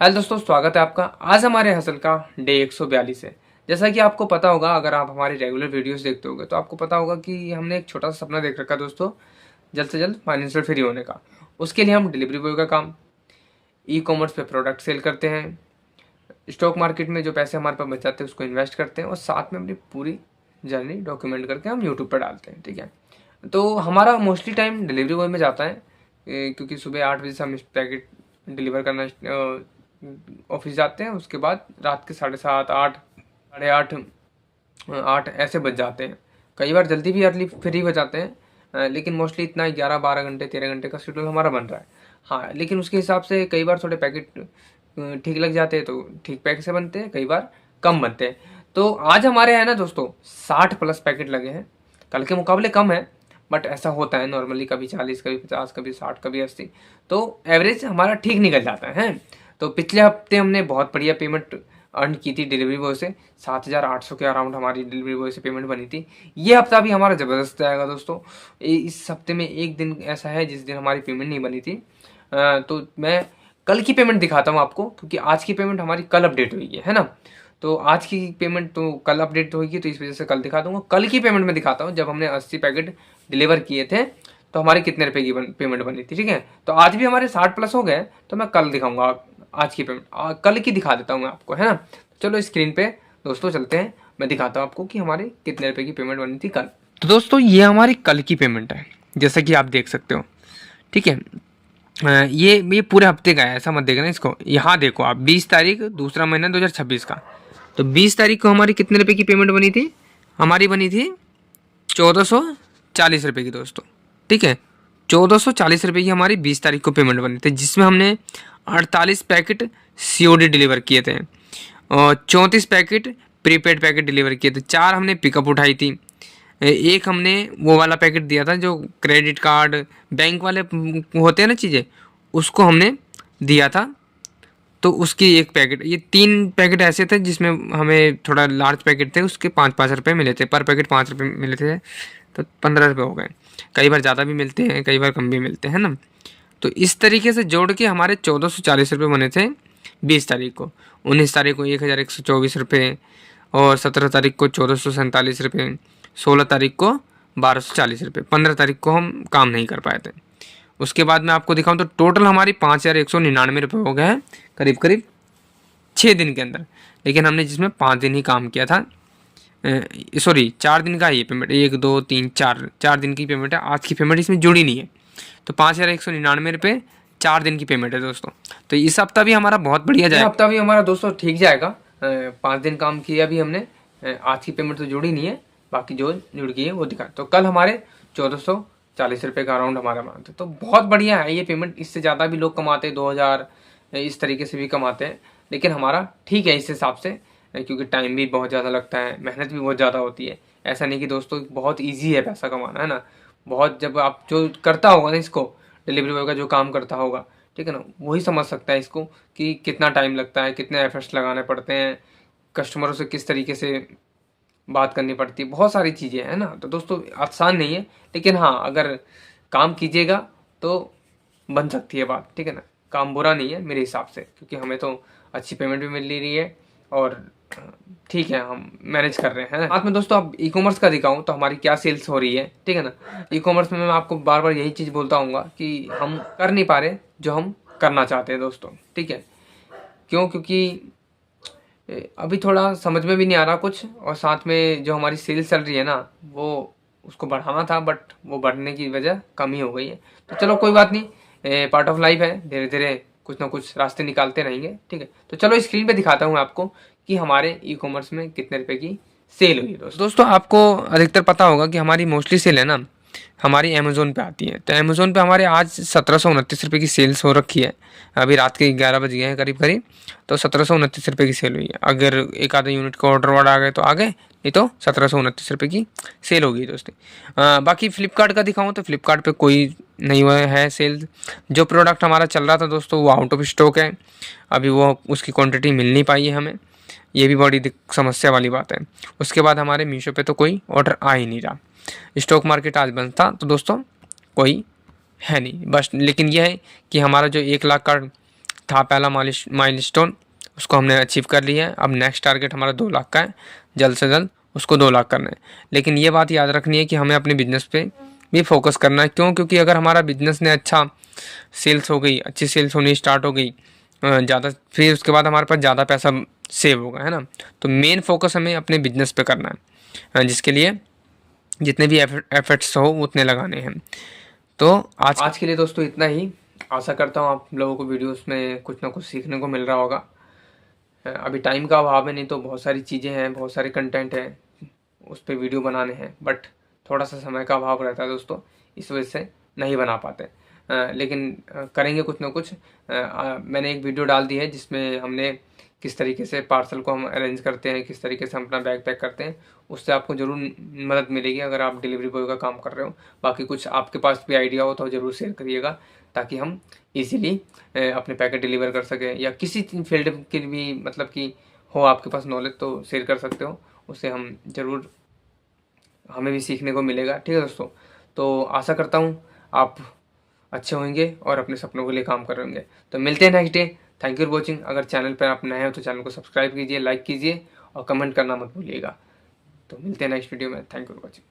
Hello दोस्तों, स्वागत है आपका। आज हमारे हसल का डे 142 है। जैसा कि आपको पता होगा, अगर आप हमारे रेगुलर वीडियोस देखते होंगे तो आपको पता होगा कि हमने एक छोटा सा सपना देख रखा है दोस्तों, जल्द से जल्द फाइनेंशियल फ्री होने का। उसके लिए हम डिलीवरी बॉय का काम, ई कॉमर्स पे प्रोडक्ट सेल करते हैं, स्टॉक मार्केट में जो पैसे हमारे पास बच जाते हैं उसको इन्वेस्ट करते हैं और साथ में अपनी पूरी जर्नी डॉक्यूमेंट करके हम यूट्यूब पर डालते हैं। ठीक है, तो हमारा मोस्टली टाइम डिलीवरी बॉय में जाता है, क्योंकि सुबह 8 बजे से हम पैकेट डिलीवर करना ऑफिस जाते हैं। उसके बाद रात के 7:30 8 8:30 8 ऐसे बज जाते हैं। कई बार जल्दी भी अर्ली फ्री हो जाते हैं, लेकिन मोस्टली इतना 11 12 घंटे 13 घंटे का शेड्यूल हमारा बन रहा है। हाँ, लेकिन उसके हिसाब से कई बार थोड़े पैकेट ठीक लग जाते हैं तो ठीक पैसे बनते हैं, कई बार कम बनते हैं। तो आज हमारे यहाँ ना दोस्तों 60+ पैकेट लगे हैं। कल के मुकाबले कम है, बट ऐसा होता है नॉर्मली, कभी 40, कभी 50, कभी 60, कभी 80, तो एवरेज हमारा ठीक निकल जाता है। तो पिछले हफ्ते हमने बहुत बढ़िया पेमेंट अर्न की थी डिलीवरी बॉय से। 7,800 के अराउंड हमारी डिलीवरी बॉय से पेमेंट बनी थी। ये हफ्ता भी हमारा ज़बरदस्त जाएगा दोस्तों। इस हफ्ते में एक दिन ऐसा है जिस दिन हमारी पेमेंट नहीं बनी थी, तो मैं कल की पेमेंट दिखाता हूँ आपको, क्योंकि आज की पेमेंट हमारी कल अपडेट हुई है ना। तो आज की पेमेंट तो कल अपडेट होगी, तो इस वजह से कल दिखा दूंगा। कल की पेमेंट में दिखाता हूँ, जब हमने 80 पैकेट डिलीवर किए थे तो हमारे कितने रुपए की पेमेंट बनी थी। ठीक है, तो आज भी हमारे 60+ हो गए, तो मैं कल दिखाऊंगा आज की पेमेंट। कल की दिखा देता हूँ मैं आपको, है ना। चलो स्क्रीन पे दोस्तों चलते हैं, मैं दिखाता हूँ आपको कि हमारे कितने रुपए की पेमेंट बनी थी कल। तो दोस्तों ये हमारी कल की पेमेंट है, जैसा कि आप देख सकते हो। ठीक है, ये पूरे हफ्ते का है, ऐसा मत देखना इसको। यहाँ देखो आप, 20 तारीख दूसरा महीना 2026 का। तो 20 तारीख को हमारी कितने रुपए की पेमेंट बनी थी? हमारी बनी थी 1440 रुपये की दोस्तों। ठीक है, 1440 रुपये की हमारी 20 तारीख को पेमेंट बनी थी, जिसमें हमने 48 पैकेट COD डिलीवर किए थे और 34 पैकेट प्रीपेड पैकेट डिलीवर किए थे। 4 हमने पिकअप उठाई थी। एक हमने वो वाला पैकेट दिया था जो क्रेडिट कार्ड बैंक वाले होते हैं ना चीज़ें, उसको हमने दिया था, तो उसकी एक पैकेट। ये 3 पैकेट ऐसे थे जिसमें हमें थोड़ा लार्ज पैकेट थे, उसके 5-5 रुपये मिले थे, पर पैकेट 5 रुपये मिले थे, तो 15 रुपये हो गए। कई बार ज़्यादा भी मिलते हैं, कई बार कम भी मिलते हैं ना। तो इस तरीके से जोड़ के हमारे 1440 रुपये बने थे 20 तारीख को। 19 तारीख को 1124 रुपये और 17 तारीख को 1447 रुपये, 16 तारीख को 1240 रुपये, 15 तारीख को हम काम नहीं कर पाए थे। उसके बाद मैं आपको दिखाऊं तो टोटल हमारी 5,199 रुपये हो गए हैं करीब करीब 6 दिन के अंदर। लेकिन हमने जिसमें 5 दिन ही काम किया था, सॉरी 4 दिन का ये पेमेंट, 1 2 3 4 दिन की पेमेंट है। आज की पेमेंट इसमें जुड़ी नहीं है। तो 5,199 रुपये 4 दिन की पेमेंट है दोस्तों। तो इस हफ्ता भी हमारा बहुत बढ़िया जाएगा। हफ्ता भी हमारा दोस्तों ठीक जाएगा। 5 दिन काम किया भी हमने। आज की पेमेंट तो जुड़ी नहीं है, बाकी जो जुड़ गई है वो दिखा। तो कल हमारे 1440 रुपये का अराउंड हमारा बना था, तो बहुत बढ़िया है ये पेमेंट। इससे ज़्यादा भी लोग कमाते हैं, 2,000 इस तरीके से भी कमाते हैं, लेकिन हमारा ठीक है इस हिसाब से, क्योंकि टाइम भी बहुत ज़्यादा लगता है, मेहनत भी बहुत ज़्यादा होती है। ऐसा नहीं कि दोस्तों बहुत ईजी है पैसा कमाना, है ना। बहुत, जब आप जो करता होगा ना इसको, डिलीवरी बॉय का जो काम करता होगा, ठीक है ना, वही समझ सकता है इसको कि कितना टाइम लगता है, कितने एफर्ट्स लगाने पड़ते हैं, कस्टमरों से किस तरीके से बात करनी पड़ती है, बहुत सारी चीज़ें हैं ना। तो दोस्तों आसान नहीं है, लेकिन हाँ अगर काम कीजिएगा तो बन सकती है बात। ठीक है ना, काम बुरा नहीं है मेरे हिसाब से, क्योंकि हमें तो अच्छी पेमेंट भी मिल रही है और ठीक है, हम मैनेज कर रहे हैं। साथ में दोस्तों अब ई कॉमर्स का दिखाऊं तो हमारी क्या सेल्स हो रही है। ठीक है ना, ई कॉमर्स में मैं आपको बार बार यही चीज़ बोलता हूँ कि हम कर नहीं पा रहे जो हम करना चाहते हैं दोस्तों। ठीक है, क्यों? क्योंकि अभी थोड़ा समझ में भी नहीं आ रहा कुछ, और साथ में जो हमारी सेल्स चल रही है ना, वो उसको बढ़ाना था, बट वो बढ़ने की वजह कम ही हो गई है। तो चलो कोई बात नहीं, पार्ट ऑफ लाइफ है, धीरे धीरे कुछ ना कुछ रास्ते निकालते रहेंगे। ठीक है, तो चलो स्क्रीन पे दिखाता हूँ आपको कि हमारे ई कॉमर्स में कितने रुपए की सेल हुई है। दोस्तों आपको अधिकतर पता होगा कि हमारी मोस्टली सेल है ना हमारी अमेज़ोन पे आती है। तो अमेज़ोन पे हमारे आज 1729 रुपये की सेल्स हो रखी है। अभी रात के 11 बज गए हैं करीब करीब, तो 1729 रुपये की सेल हुई है। अगर एक आधे यूनिट का ऑर्डर वर्ड आ गए तो आ गए, नहीं तो 1729 रुपये की सेल होगी दोस्तों। बाकी फ्लिपकार्ट का दिखाऊँ तो फ्लिपकार्ट पे कोई नहीं हुआ है सेल। जो प्रोडक्ट हमारा चल रहा था दोस्तों वो आउट ऑफ स्टॉक है, अभी वो उसकी क्वान्टिटी मिल नहीं पाई है हमें। ये भी बड़ी समस्या वाली बात है। उसके बाद हमारे मीशो पे तो कोई ऑर्डर आ ही नहीं रहा। स्टॉक मार्केट आज बंद था, तो दोस्तों कोई है नहीं बस। लेकिन यह है कि हमारा जो 1 लाख का था पहला माइलस्टोन, उसको हमने अचीव कर लिया है। अब नेक्स्ट टारगेट हमारा 2 लाख का है, जल्द से जल्द उसको 2 लाख करना है। लेकिन ये बात याद रखनी है कि हमें अपने बिजनेस पे भी फोकस करना है। क्यों? क्योंकि अगर हमारा बिजनेस ने अच्छा सेल्स हो गई, अच्छी सेल्स होनी स्टार्ट हो गई ज़्यादा, फिर उसके बाद हमारे पास ज़्यादा पैसा सेव होगा, है ना। तो मेन फोकस हमें अपने बिजनेस पे करना है, जिसके लिए जितने भी एफर्ट्स हो उतने लगाने हैं। तो आज के लिए दोस्तों इतना ही। आशा करता हूँ आप लोगों को वीडियोस में कुछ ना कुछ सीखने को मिल रहा होगा। अभी टाइम का अभाव है, नहीं तो बहुत सारी चीज़ें हैं, बहुत सारे कंटेंट हैं, उस पर वीडियो बनाने हैं, बट थोड़ा सा समय का अभाव रहता है दोस्तों, इस वजह से नहीं बना पाते। लेकिन करेंगे कुछ ना कुछ। मैंने एक वीडियो डाल दी है जिसमें हमने किस तरीके से पार्सल को हम अरेंज करते हैं, किस तरीके से हम अपना बैग पैक करते हैं, उससे आपको ज़रूर मदद मिलेगी अगर आप डिलीवरी बॉय का काम कर रहे हो। बाकी कुछ आपके पास भी आइडिया हो तो ज़रूर शेयर करिएगा, ताकि हम इजीली अपने पैकेट डिलीवर कर सकें। या किसी फील्ड की भी मतलब कि हो आपके पास नॉलेज तो शेयर कर सकते हो, उससे हम ज़रूर, हमें भी सीखने को मिलेगा। ठीक है दोस्तों, तो आशा करता हूँ आप अच्छे होंगे और अपने सपनों के लिए काम कर रहे होंगे। तो मिलते हैं next day. Thank you for watching. अगर चैनल पर आप नए हो तो चैनल को सब्सक्राइब कीजिए, लाइक कीजिए और कमेंट करना मत भूलिएगा। तो मिलते हैं नेक्स्ट वीडियो में। Thank you for watching.